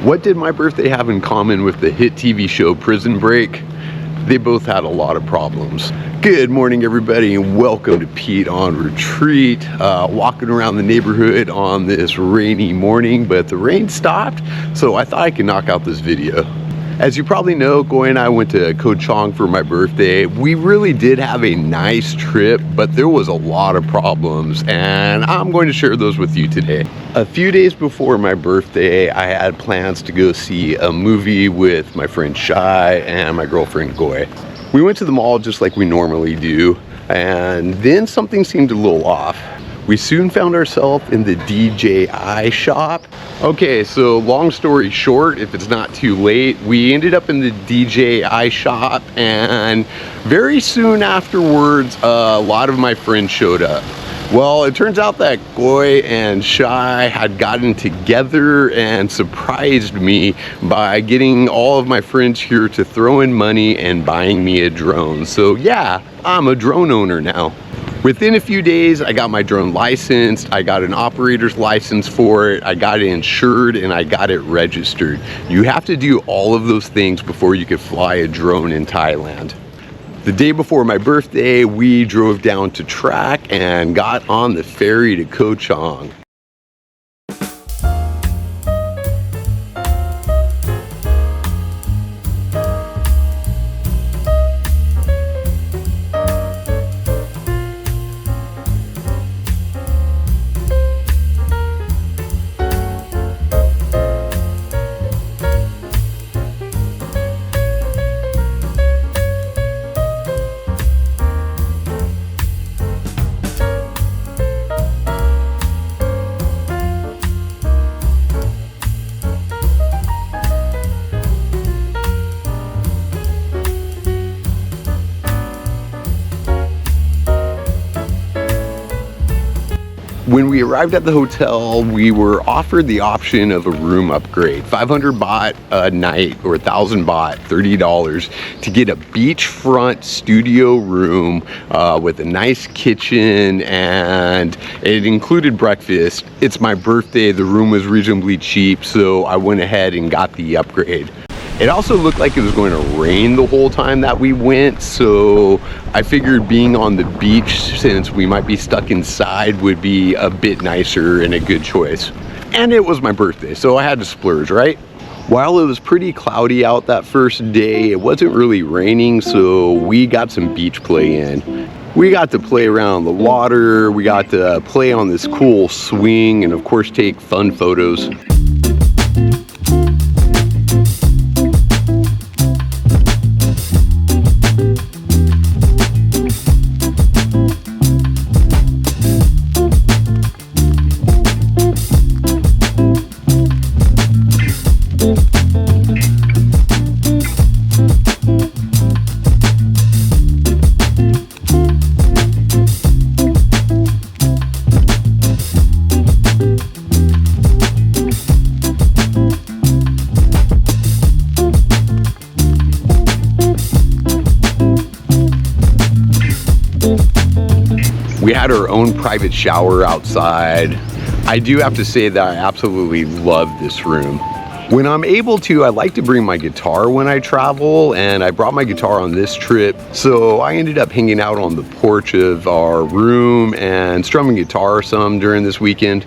What did my birthday have in common with the hit TV show Prison Break? They both had a lot of problems. Good morning, everybody, and welcome to Pete on Retreat. Walking around the neighborhood on this rainy morning, but the rain stopped, so I thought I could knock out this video. As you probably know, Goy and I went to Koh Chang for my birthday. We really did have a nice trip, but there was a lot of problems, and I'm going to share those with you today. A few days before my birthday, I had plans to go see a movie with my friend Shai and my girlfriend Goy. We went to the mall just like we normally do, and then something seemed a little off. We soon found ourselves in the DJI shop. Okay, so long story short, if it's not too late, we ended up in the DJI shop, and very soon afterwards, a lot of my friends showed up. Well, it turns out that Goy and Shai had gotten together and surprised me by getting all of my friends here to throw in money and buying me a drone. So yeah, I'm a drone owner now. Within a few days, I got my drone licensed, I got an operator's license for it, I got it insured, and I got it registered. You have to do all of those things before you can fly a drone in Thailand. The day before my birthday, we drove down to Track and got on the ferry to Koh Chang. When we arrived at the hotel, we were offered the option of a room upgrade, 500 baht a night or 1,000 baht, $30, to get a beachfront studio room with a nice kitchen, and it included breakfast. It's my birthday, the room was reasonably cheap, so I went ahead and got the upgrade. It also looked like it was going to rain the whole time that we went, so I figured being on the beach, since we might be stuck inside, would be a bit nicer and a good choice. And it was my birthday, so I had to splurge, right? While it was pretty cloudy out that first day, it wasn't really raining, so we got some beach play in. We got to play around the water, we got to play on this cool swing, and of course take fun photos. We had our own private shower outside. I do have to say that I absolutely love this room. When I'm able to, I like to bring my guitar when I travel, and I brought my guitar on this trip, so I ended up hanging out on the porch of our room and strumming guitar some during this weekend.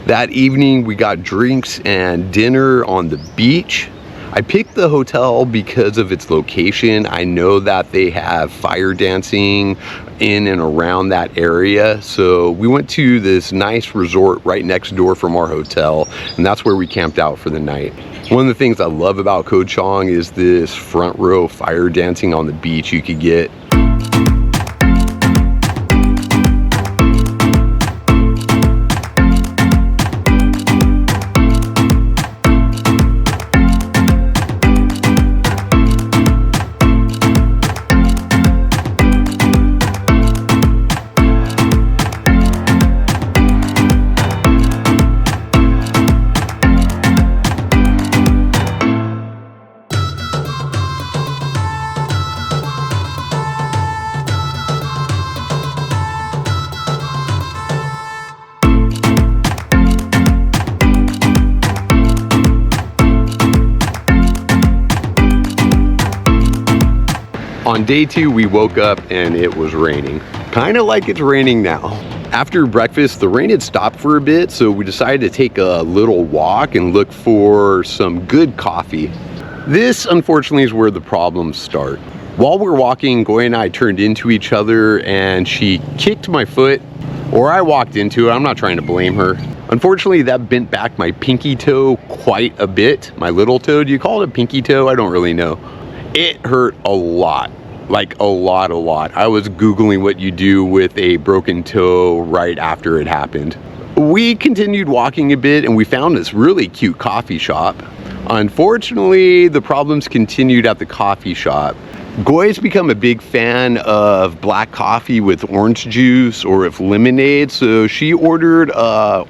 That evening, we got drinks and dinner on the beach. I picked the hotel because of its location. I know that they have fire dancing in and around that area. So we went to this nice resort right next door from our hotel, and that's where we camped out for the night. One of the things I love about Koh Chang is this front row fire dancing on the beach you could get. On day 2, we woke up and it was raining. Kind of like it's raining now. After breakfast, the rain had stopped for a bit, so we decided to take a little walk and look for some good coffee. This, unfortunately, is where the problems start. While we're walking, Goy and I turned into each other and she kicked my foot, or I walked into it. I'm not trying to blame her. Unfortunately, that bent back my pinky toe quite a bit. My little toe, do you call it a pinky toe? I don't really know. It hurt a lot, like a lot. I was Googling what you do with a broken toe right after it happened. We continued walking a bit and we found this really cute coffee shop. Unfortunately, the problems continued at the coffee shop. Goy's become a big fan of black coffee with orange juice or if lemonade, so she ordered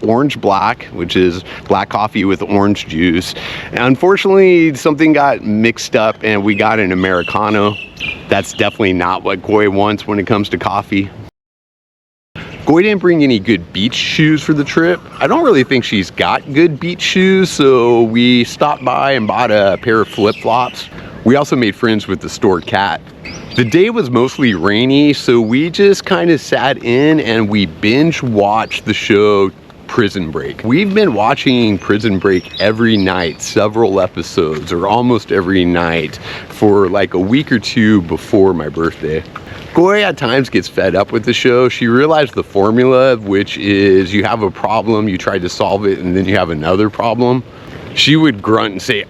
orange black, which is black coffee with orange juice. And unfortunately, something got mixed up and we got an Americano. That's definitely not what Goy wants when it comes to coffee. Goy didn't bring any good beach shoes for the trip. I don't really think she's got good beach shoes, so we stopped by and bought a pair of flip-flops. We also made friends with the store cat. The day was mostly rainy, so we just kind of sat in and we binge watched the show Prison Break. We've been watching Prison Break every night, several episodes, or almost every night for like a week or two before my birthday. Goy at times gets fed up with the show. She realized the formula, which is you have a problem, you try to solve it, and then you have another problem. She would grunt and say,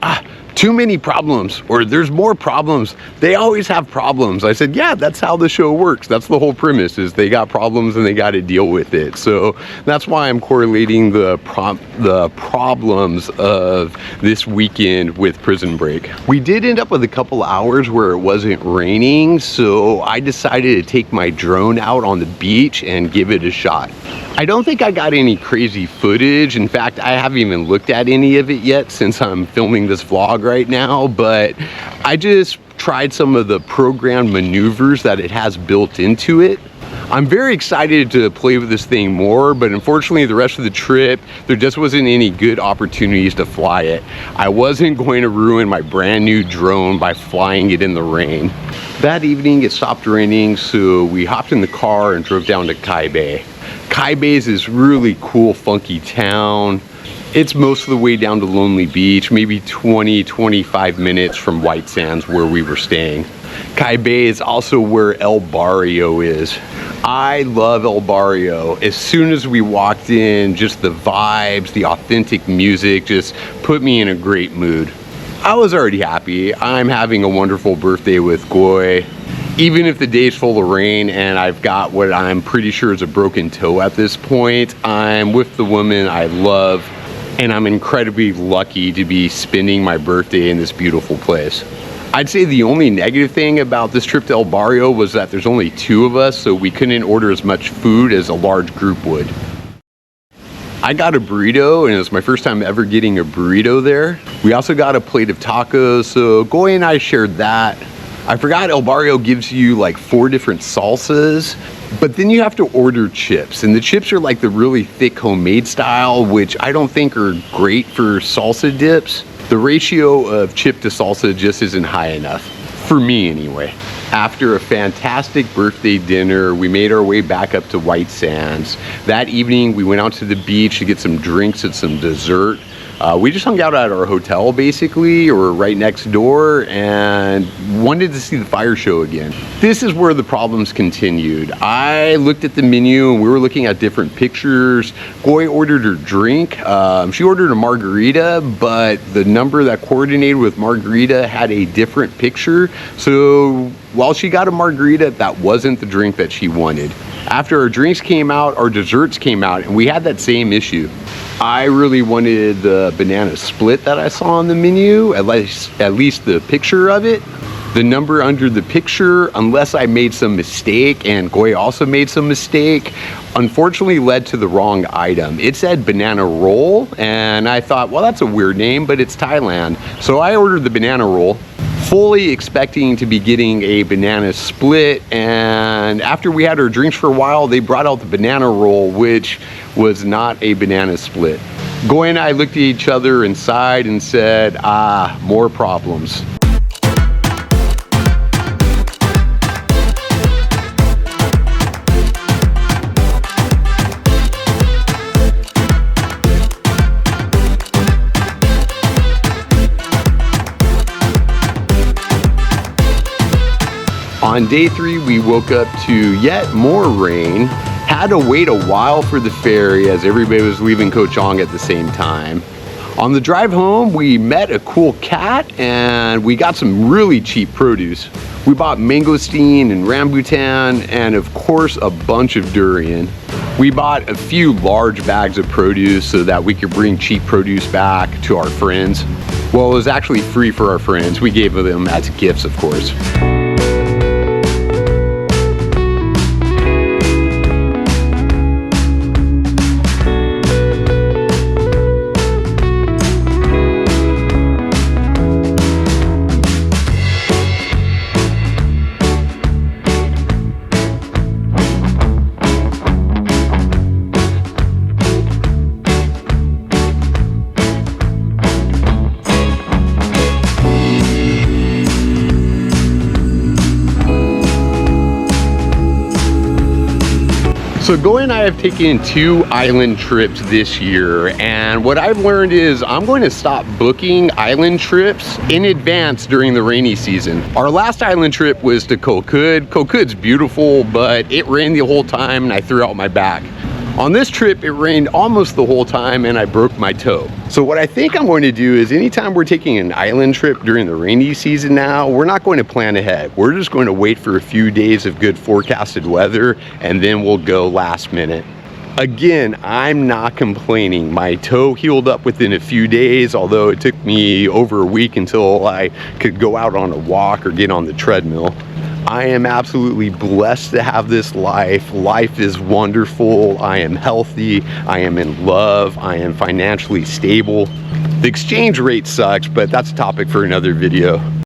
too many problems, or there's more problems. They always have problems. I said, yeah, that's how the show works. That's the whole premise, is they got problems and they got to deal with it. So that's why I'm correlating the problems of this weekend with Prison Break. We did end up with a couple hours where it wasn't raining, so I decided to take my drone out on the beach and give it a shot. I don't think I got any crazy footage. In fact, I haven't even looked at any of it yet since I'm filming this vlog right now, but I just tried some of the programmed maneuvers that it has built into it. I'm very excited to play with this thing more, but unfortunately the rest of the trip, there just wasn't any good opportunities to fly it. I wasn't going to ruin my brand new drone by flying it in the rain. That evening it stopped raining, so we hopped in the car and drove down to Kai Bay. Kai Bay is this really cool, funky town. It's most of the way down to Lonely Beach, maybe 20-25 minutes from White Sands where we were staying. Kai Bay is also where El Barrio is. I love El Barrio. As soon as we walked in, just the vibes, the authentic music just put me in a great mood. I was already happy. I'm having a wonderful birthday with Goy. Even if the day's full of rain and I've got what I'm pretty sure is a broken toe at this point, I'm with the woman I love, and I'm incredibly lucky to be spending my birthday in this beautiful place. I'd say the only negative thing about this trip to El Barrio was that there's only 2 of us, so we couldn't order as much food as a large group would. I got a burrito, and it was my first time ever getting a burrito there. We also got a plate of tacos, so Goy and I shared that. I forgot El Barrio gives you like 4 different salsas, but then you have to order chips, and the chips are like the really thick homemade style, which I don't think are great for salsa dips. The ratio of chip to salsa just isn't high enough, for me anyway. After a fantastic birthday dinner, we made our way back up to White Sands. That evening, we went out to the beach to get some drinks and some dessert. We just hung out at our hotel basically, or right next door, and wanted to see the fire show again. This is where the problems continued. I looked at the menu and we were looking at different pictures. Goy ordered her drink. She ordered a margarita, but the number that coordinated with margarita had a different picture. So while she got a margarita, that wasn't the drink that she wanted. After our drinks came out, our desserts came out, and we had that same issue. I really wanted the banana split that I saw on the menu, at least the picture of it. The number under the picture, unless I made some mistake, and Goy also made some mistake, unfortunately led to the wrong item. It said banana roll, and I thought, well, that's a weird name, but it's Thailand. So I ordered the banana roll, fully expecting to be getting a banana split, and after we had our drinks for a while, they brought out the banana roll, which was not a banana split. Goy and I looked at each other and sighed and said, more problems. On day 3, we woke up to yet more rain. Had to wait a while for the ferry as everybody was leaving Koh Chang at the same time. On the drive home, we met a cool cat and we got some really cheap produce. We bought mangosteen and rambutan and of course a bunch of durian. We bought a few large bags of produce so that we could bring cheap produce back to our friends. Well, it was actually free for our friends. We gave them as gifts, of course. So Goy and I have taken 2 island trips this year, and what I've learned is I'm going to stop booking island trips in advance during the rainy season. Our last island trip was to Koh Kud. Koh Kud's beautiful, but it rained the whole time and I threw out my back. On this trip, it rained almost the whole time and I broke my toe. So what I think I'm going to do is anytime we're taking an island trip during the rainy season now, we're not going to plan ahead. We're just going to wait for a few days of good forecasted weather and then we'll go last minute. Again, I'm not complaining. My toe healed up within a few days, although it took me over a week until I could go out on a walk or get on the treadmill. I am absolutely blessed to have this life. Life is wonderful. I am healthy. I am in love. I am financially stable. The exchange rate sucks, but that's a topic for another video.